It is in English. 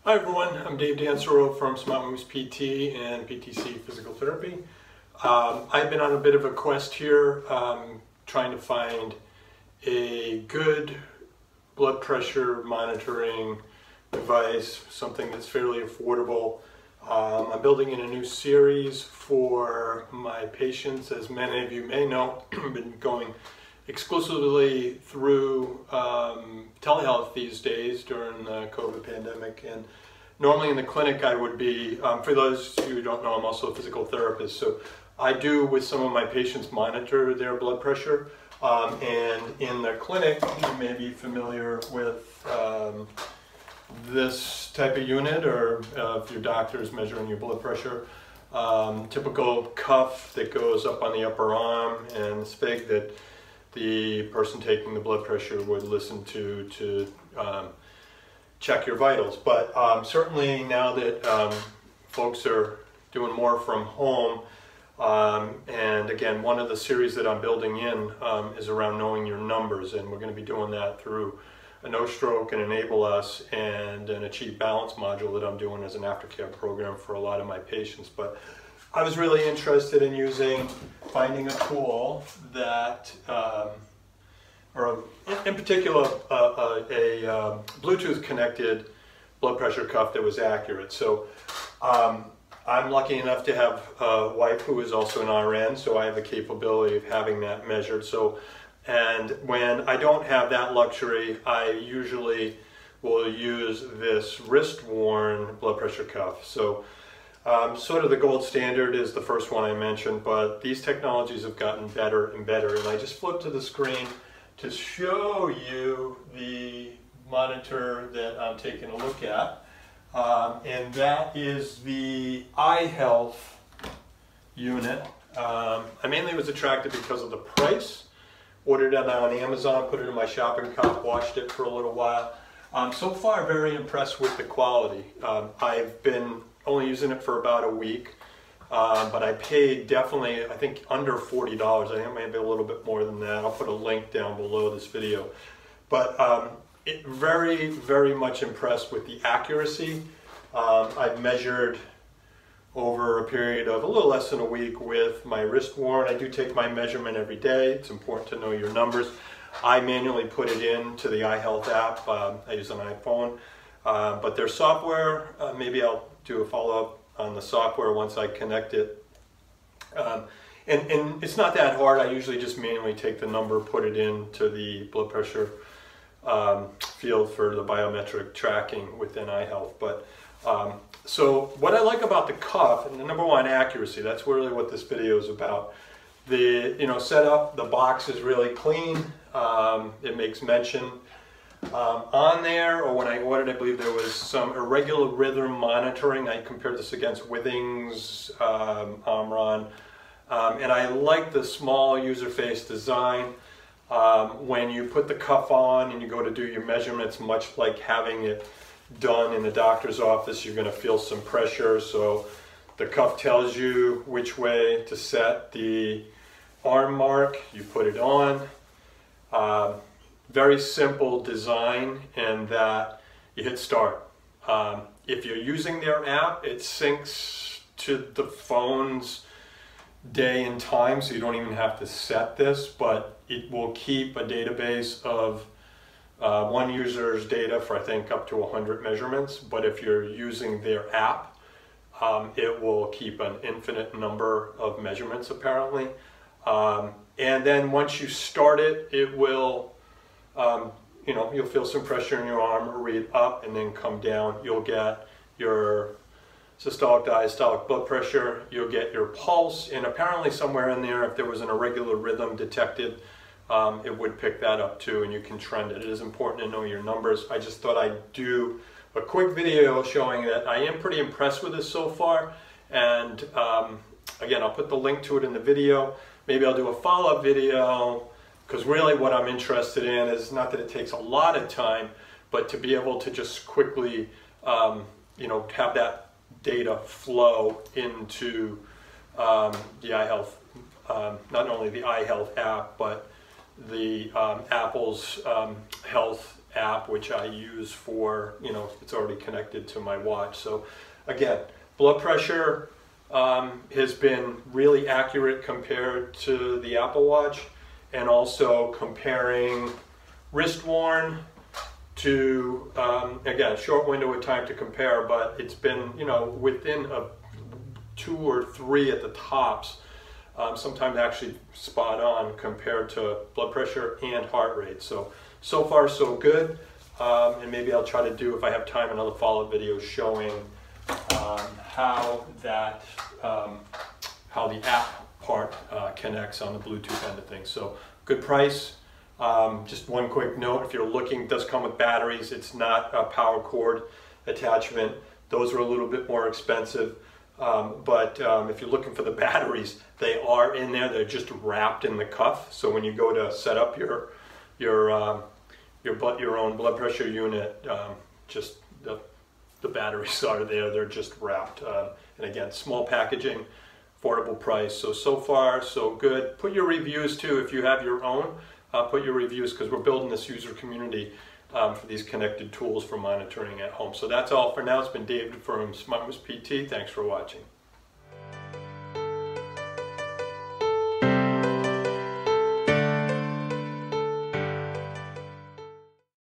Hi everyone, I'm Dave Dansereau from SmartMovesPT and PTC Physical Therapy. I've been on a bit of a quest here trying to find a good blood pressure monitoring device, something that's fairly affordable. I'm building in a new series for my patients. As many of you may know, I've been going exclusively through telehealth these days during the COVID pandemic, and normally in the clinic I would be, for those who don't know, I'm also a physical therapist, so I do with some of my patients monitor their blood pressure, and in the clinic you may be familiar with this type of unit, or if your doctor is measuring your blood pressure. Typical cuff that goes up on the upper arm and spig that the person taking the blood pressure would listen to check your vitals. But certainly now that folks are doing more from home, and again, one of the series that I'm building in is around knowing your numbers, and we're going to be doing that through a No Stroke and Enable Us and an Achieve Balance module that I'm doing as an aftercare program for a lot of my patients. But I was really interested in finding a tool that, or in particular, a Bluetooth connected blood pressure cuff that was accurate. So I'm lucky enough to have a wife who is also an RN, so I have the capability of having that measured. And when I don't have that luxury, I usually will use this wrist-worn blood pressure cuff. So sort of the gold standard is the first one I mentioned, but these technologies have gotten better and better. And I just flipped to the screen to show you the monitor that I'm taking a look at. And that is the iHealth unit. I mainly was attracted because of the price. Ordered it on Amazon, put it in my shopping cart, watched it for a little while. So far, very impressed with the quality. I've been only using it for about a week, but I paid definitely, I think, under $40. I think it may be a little bit more than that. I'll put a link down below this video. But very, very much impressed with the accuracy. I've measured over a period of a little less than a week with my wrist worn. I do take my measurement every day. It's important to know your numbers. I manually put it into the iHealth app. I use an iPhone, but their software, maybe I'll do a follow-up on the software once I connect it. And it's not that hard. I usually just manually take the number, put it into the blood pressure field for the biometric tracking within iHealth. But so what I like about the cuff, and the number one, accuracy, that's really what this video is about. The setup, the box is really clean. It makes mention on there, or when I ordered, I believe there was some irregular rhythm monitoring. I compared this against Withings, Omron, and I like the small user face design. When you put the cuff on and you go to do your measurements, much like having it done in the doctor's office, you're going to feel some pressure. So the cuff tells you which way to set the arm mark. You put it on. Very simple design in that you hit start. If you're using their app, it syncs to the phone's day and time, so you don't even have to set this, but it will keep a database of one user's data for, I think, up to 100 measurements. But if you're using their app, it will keep an infinite number of measurements, apparently. And then once you start it, it will, you'll feel some pressure in your arm, read up and then come down. You'll get your systolic, diastolic blood pressure, you'll get your pulse, and apparently somewhere in there, if there was an irregular rhythm detected, it would pick that up too, and you can trend it. It is important to know your numbers. I just thought I'd do a quick video showing that I am pretty impressed with this so far, and again, I'll put the link to it in the video. Maybe I'll do a follow-up video, because really what I'm interested in is not that it takes a lot of time, but to be able to just quickly have that data flow into the iHealth, not only the iHealth app, but the Apple's health app, which I use for, it's already connected to my watch. So again, blood pressure has been really accurate compared to the Apple Watch, and also comparing wrist worn to, again, short window of time to compare, but it's been, within a 2 or 3 at the tops, sometimes actually spot on compared to blood pressure and heart rate. So far so good, and maybe I'll try to do, if I have time, another follow-up video showing how the app part connects on the Bluetooth end of things. So good price. Just one quick note, if you're looking, it does come with batteries. It's not a power cord attachment. Those are a little bit more expensive. But if you're looking for the batteries, they are in there. They're just wrapped in the cuff. So when you go to set up your own blood pressure unit, just the batteries are there. They're just wrapped. And again, small packaging, affordable price. So far so good. Put your reviews too if you have your own. Put your reviews, because we're building this user community for these connected tools for monitoring at home. So that's all for now. It's been David from SmartMovesPT. Thanks for watching.